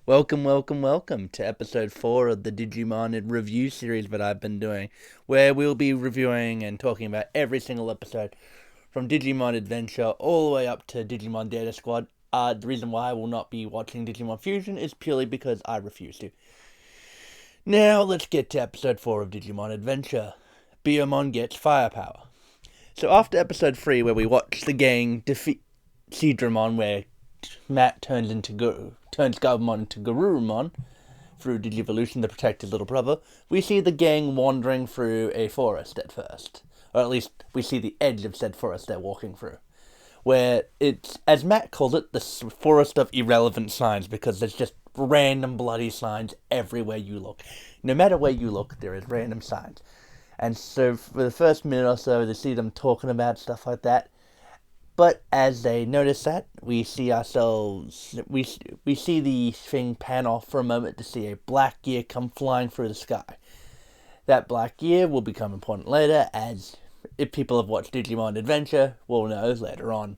Welcome to episode 4 of the Digimon review series that I've been doing, where we'll be reviewing and talking about every single episode from Digimon Adventure all the way up to Digimon Data Squad. The reason why I will not be watching Digimon Fusion is purely because I refuse to. Now let's get to episode 4 of Digimon Adventure. Biyomon gets firepower. So after episode 3, where we watch the gang defeat Seedramon, where Matt turns Gabumon into Garurumon through Digivolution to protect his little brother, we see the gang wandering through a forest at first. Or at least we see the edge of said forest they're walking through. Where it's, as Matt calls it, the forest of irrelevant signs, because there's just random bloody signs everywhere you look. No matter where you look, there is random signs. And so for the first minute or so, they see them talking about stuff like that. But as they notice that, we see the thing pan off for a moment to see a black gear come flying through the sky. That black gear will become important later, as if people have watched Digimon Adventure, will know later on.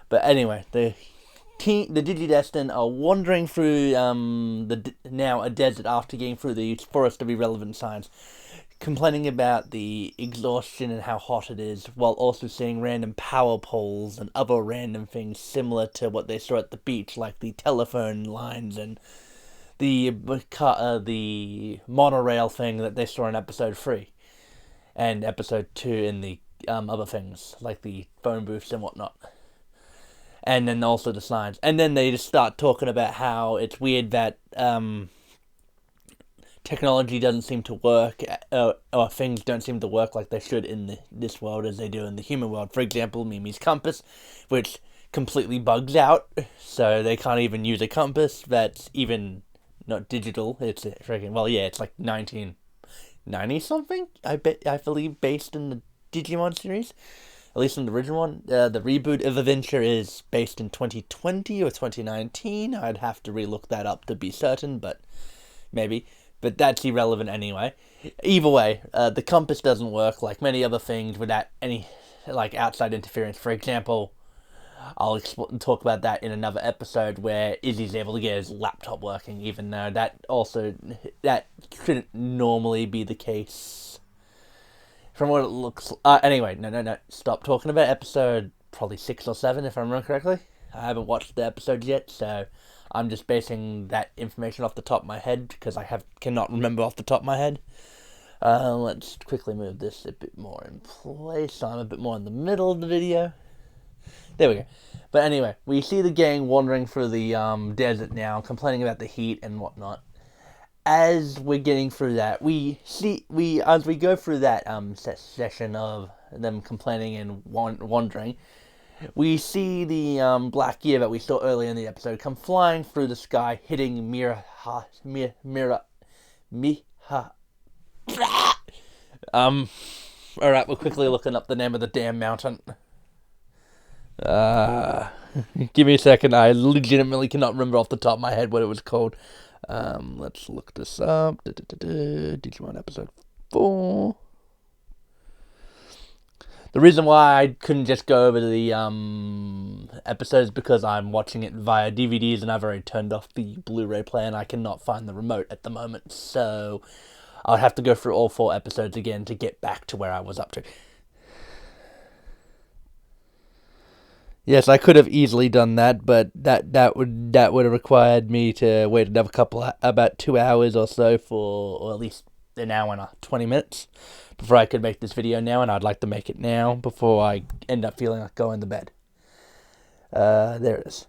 But anyway, the Digidestined are wandering through now a desert after getting through the forest of irrelevant signs, complaining about the exhaustion and how hot it is, while also seeing random power poles and other random things similar to what they saw at the beach, like the telephone lines and the monorail thing that they saw in episode 3 and episode 2 in the other things, like the phone booths and whatnot. And then also the signs. And then they just start talking about how it's weird that technology doesn't seem to work, or things don't seem to work like they should in this world as they do in the human world. For example, Mimi's compass, which completely bugs out, so they can't even use a compass that's even not digital. It's it's like 1990 something, I believe, based in the Digimon series. At least in the original one. The reboot of Adventure is based in 2020 or 2019. I'd have to relook that up to be certain, but maybe. But that's irrelevant anyway. Either way, the compass doesn't work like many other things without any outside interference. For example, I'll talk about that in another episode where Izzy's able to get his laptop working, even though that shouldn't normally be the case. From what it looks... anyway, no. Stop talking about episode probably 6 or 7, if I remember correctly. I haven't watched the episode yet, so I'm just basing that information off the top of my head, because I cannot remember off the top of my head. Let's quickly move this a bit more in place, so I'm a bit more in the middle of the video. There we go. But anyway, we see the gang wandering through the desert now, complaining about the heat and whatnot. As we're getting through that, as we go through that session of them complaining and wandering, we see the black gear that we saw earlier in the episode come flying through the sky, hitting Miha. Alright, we're quickly looking up the name of the damn mountain. Give me a second. I legitimately cannot remember off the top of my head what it was called. Let's look this up. Digimon episode 4. The reason why I couldn't just go over the episodes is because I'm watching it via DVDs and I've already turned off the Blu-ray player and I cannot find the remote at the moment. So I'll have to go through all 4 episodes again to get back to where I was up to. Yes, I could have easily done that, but that would have required me to wait about 2 hours or so or at least an hour and 20 minutes before I could make this video now, and I'd like to make it now before I end up feeling like going to bed. There it is.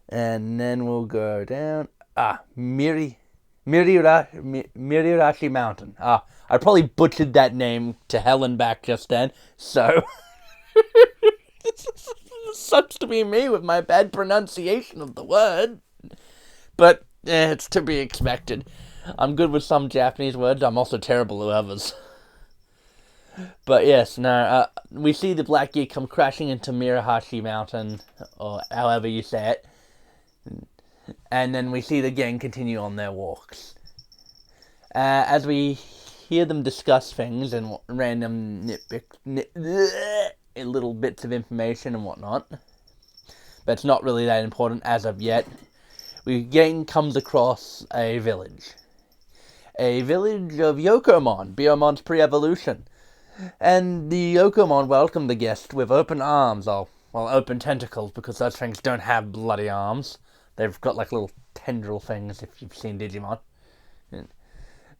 And then we'll go down. Mirirashi Mountain. I probably butchered that name to hell and back just then, so... Sucks to be me with my bad pronunciation of the word. But it's to be expected. I'm good with some Japanese words. I'm also terrible with others. But yes, we see the black gear come crashing into Mirahashi Mountain, or however you say it. And then we see the gang continue on their walks. As we hear them discuss things and random little bits of information and whatnot. But it's not really that important as of yet. gang comes across a village. A village of Yokomon, Biyomon's pre-evolution. And the Yokomon welcome the guest with open arms, or, well, open tentacles, because those things don't have bloody arms. They've got like little tendril things, if you've seen Digimon.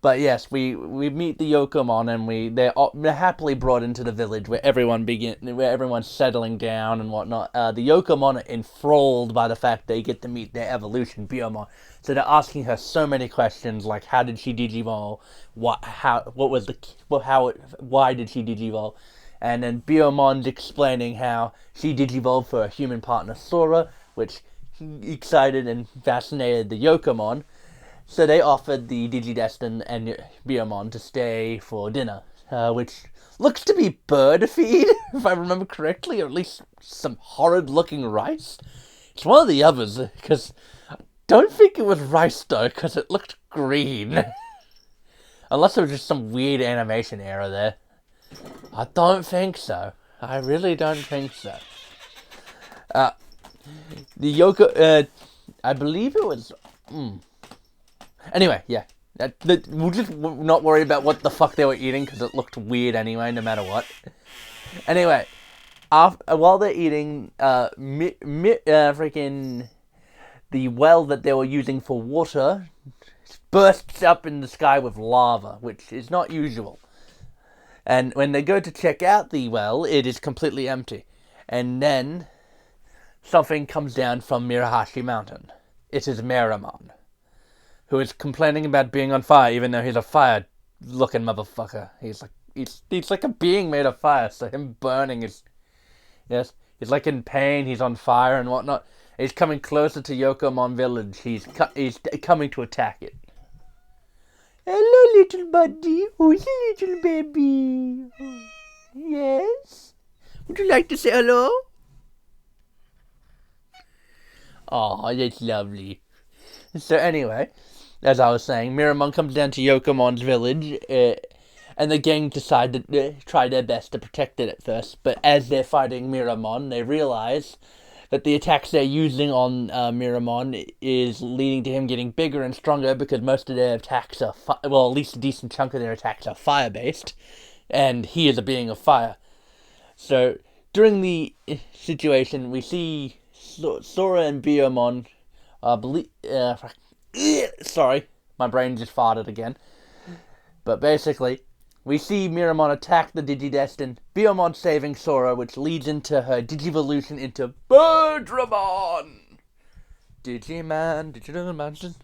But yes, we meet the Yokomon, and they're happily brought into the village where everyone's settling down and whatnot. The Yokomon are enthralled by the fact they get to meet their evolution, biyomon. So they're asking her so many questions, like how did she digivolve, why did she digivolve, and then Biyomon's explaining how she digivolved for a human partner, Sora, which excited and fascinated the Yokomon. So they offered the Digidestin and Biyomon to stay for dinner, which looks to be bird feed, if I remember correctly, or at least some horrid-looking rice. It's one of the others, because I don't think it was rice, though, because it looked green. Unless there was just some weird animation error there. I don't think so. I really don't think so. I believe it was... Anyway, yeah. We'll just not worry about what the fuck they were eating, because it looked weird anyway, no matter what. Anyway, while they're eating, freaking... the well that they were using for water bursts up in the sky with lava, which is not usual. And when they go to check out the well, it is completely empty. And then something comes down from Mirahashi Mountain. It is Meramon, who is complaining about being on fire, even though he's a fire-looking motherfucker. He's like a being made of fire, so him burning is... Yes, he's like in pain, he's on fire and whatnot. He's coming closer to Yokomon village. He's coming to attack it. Hello, little buddy. Who's a little baby? Yes? Would you like to say hello? Oh, that's lovely. So anyway, as I was saying, Miramon comes down to Yokomon's village, and the gang decide to try their best to protect it at first. But as they're fighting Miramon, they realize that the attacks they're using on Miramon is leading to him getting bigger and stronger, because most of their attacks are, at least a decent chunk of their attacks are fire-based, and he is a being of fire. So, during the situation, we see Sora and Biyomon, sorry, my brain just farted again. But basically, we see Miramon attack the Digidestin, Biyomon saving Sora, which leads into her Digivolution into Birdramon! Digimon.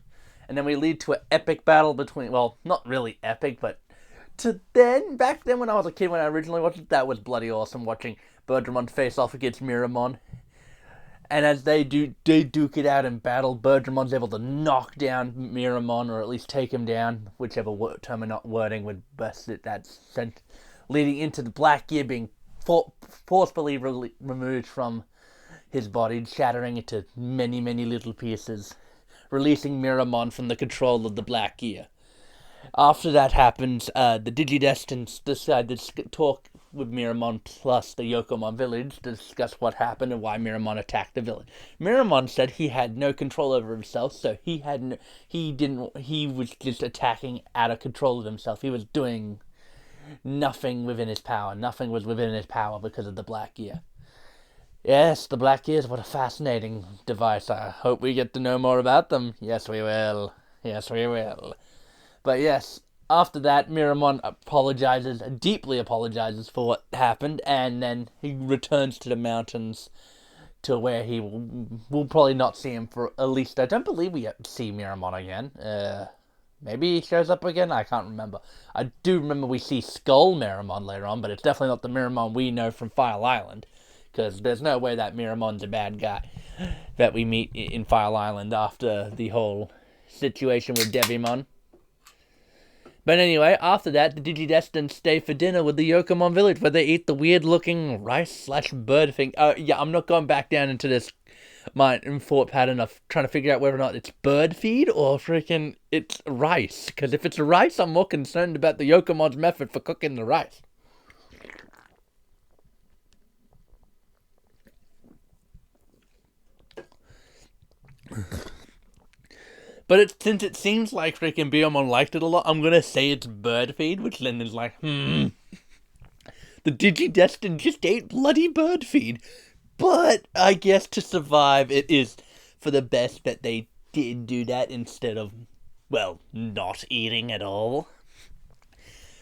And then we lead to an epic battle between, well, not really epic, but back then when I was a kid, when I originally watched it, that was bloody awesome, watching Birdramon face off against Miramon. And as they duke it out in battle, Birdramon's able to knock down Miramon, or at least take him down, whichever term or not wording would best it that sense, leading into the Black Gear being forcefully removed from his body, shattering it to many, many little pieces, releasing Miramon from the control of the Black Gear. After that happens, the Digidestins decide to talk with Miramon plus the Yokomon village to discuss what happened and why Miramon attacked the village. Miramon said he had no control over himself, so he was just attacking out of control of himself. He was doing nothing within his power. Nothing was within his power because of the Black Gear. Yes, the Black Gears, what a fascinating device. I hope we get to know more about them. Yes, we will. Yes, we will. But yes, after that, Miramon deeply apologizes for what happened, and then he returns to the mountains to where we'll probably not see him for at least, I don't believe we see Miramon again. Maybe he shows up again? I can't remember. I do remember we see Skull Miramon later on, but it's definitely not the Miramon we know from Fire Island, because there's no way that Miramon's a bad guy that we meet in Fire Island after the whole situation with Devimon. But anyway, after that, the Digidestins stay for dinner with the Yokomon village, where they eat the weird-looking rice/bird thing. Yeah, I'm not going back down into this thought pattern of trying to figure out whether or not it's bird feed or freaking it's rice. Because if it's rice, I'm more concerned about the Yokomon's method for cooking the rice. But since it seems like freaking biyomon liked it a lot, I'm gonna say it's bird feed, which then is like, The Digidestin just ate bloody bird feed. But I guess to survive, it is for the best that they did do that instead of, well, not eating at all.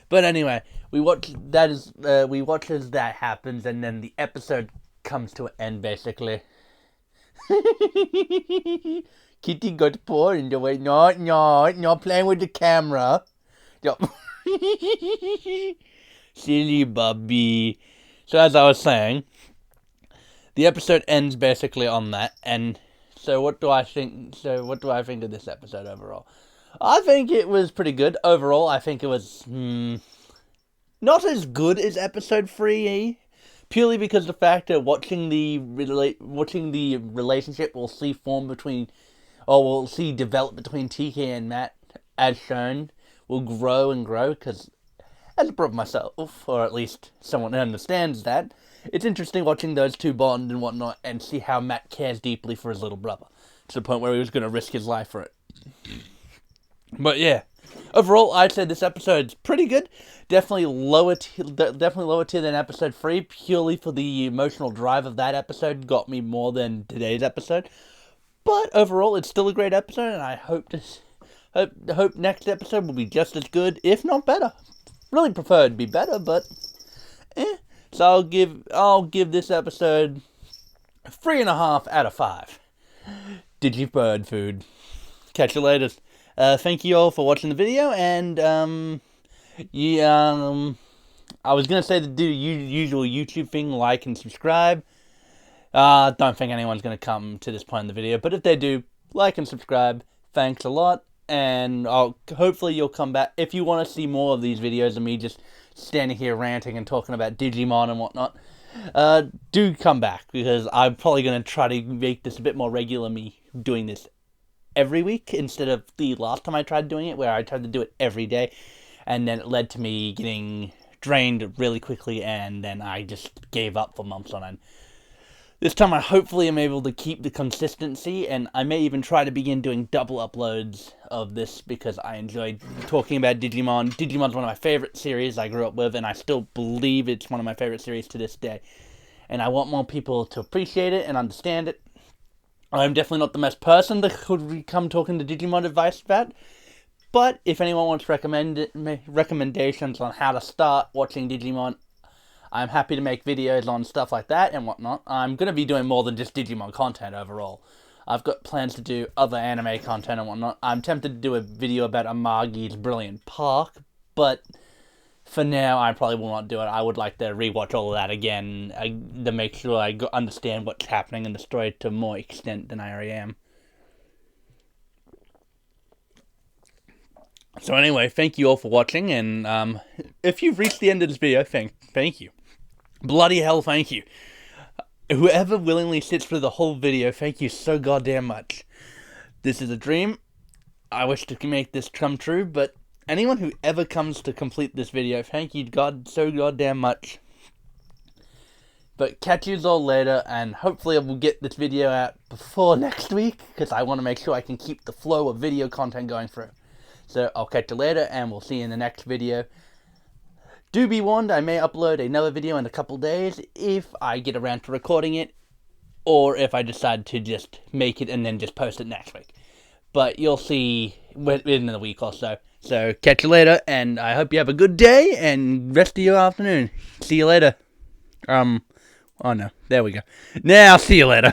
But anyway, we watch as that happens, and then the episode comes to an end basically. Kitty got poor in the way. No, playing with the camera. Silly Bubby. So as I was saying, the episode ends basically on that, and so what do I think? So what do I think of this episode overall? I think it was pretty good overall. I think it was not as good as episode 3, purely because the fact that watching the relationship we'll see form between, or we'll see develop between TK and Matt, as shown, will grow and grow. Because as a brother myself, or at least someone who understands that, it's interesting watching those two bond and whatnot, and see how Matt cares deeply for his little brother to the point where he was going to risk his life for it. But yeah, overall, I'd say this episode's pretty good. Definitely lower tier than episode 3, purely for the emotional drive of that episode got me more than today's episode. But overall, it's still a great episode, and I hope next episode will be just as good, if not better. Really prefer it to be better, but So I'll give this episode 3.5 out of 5. Digibird food. Catch you later. Thank you all for watching the video, and I was gonna say to do usual YouTube thing, like and subscribe. Don't think anyone's gonna come to this point in the video, but if they do, like and subscribe. Thanks a lot, and hopefully you'll come back if you want to see more of these videos of me just standing here ranting and talking about Digimon and whatnot. Do come back, because I'm probably gonna try to make this a bit more regular. Me doing this every week instead of the last time I tried doing it, where I tried to do it every day, and then it led to me getting drained really quickly, and then I just gave up for months on end. This time I hopefully am able to keep the consistency, and I may even try to begin doing double uploads of this, because I enjoyed talking about Digimon. Digimon's one of my favorite series I grew up with, and I still believe it's one of my favorite series to this day. And I want more people to appreciate it and understand it. I'm definitely not the best person that could come talking to Digimon advice about, but if anyone wants recommendations on how to start watching Digimon, I'm happy to make videos on stuff like that and whatnot. I'm going to be doing more than just Digimon content overall. I've got plans to do other anime content and whatnot. I'm tempted to do a video about Amagi's Brilliant Park, but for now, I probably will not do it. I would like to rewatch all of that again to make sure I understand what's happening in the story to more extent than I already am. So anyway, thank you all for watching, and if you've reached the end of this video, thank you. Bloody hell, thank you. Whoever willingly sits through the whole video, thank you so goddamn much. This is a dream. I wish to make this come true, but anyone who ever comes to complete this video, thank you so goddamn much. But catch you all later, and hopefully I will get this video out before next week, because I want to make sure I can keep the flow of video content going through. So I'll catch you later, and we'll see you in the next video. Do be warned, I may upload another video in a couple days if I get around to recording it, or if I decide to just make it and then just post it next week. But you'll see within a week or so. So catch you later, and I hope you have a good day and rest of your afternoon. See you later. Oh no, there we go. Now, see you later.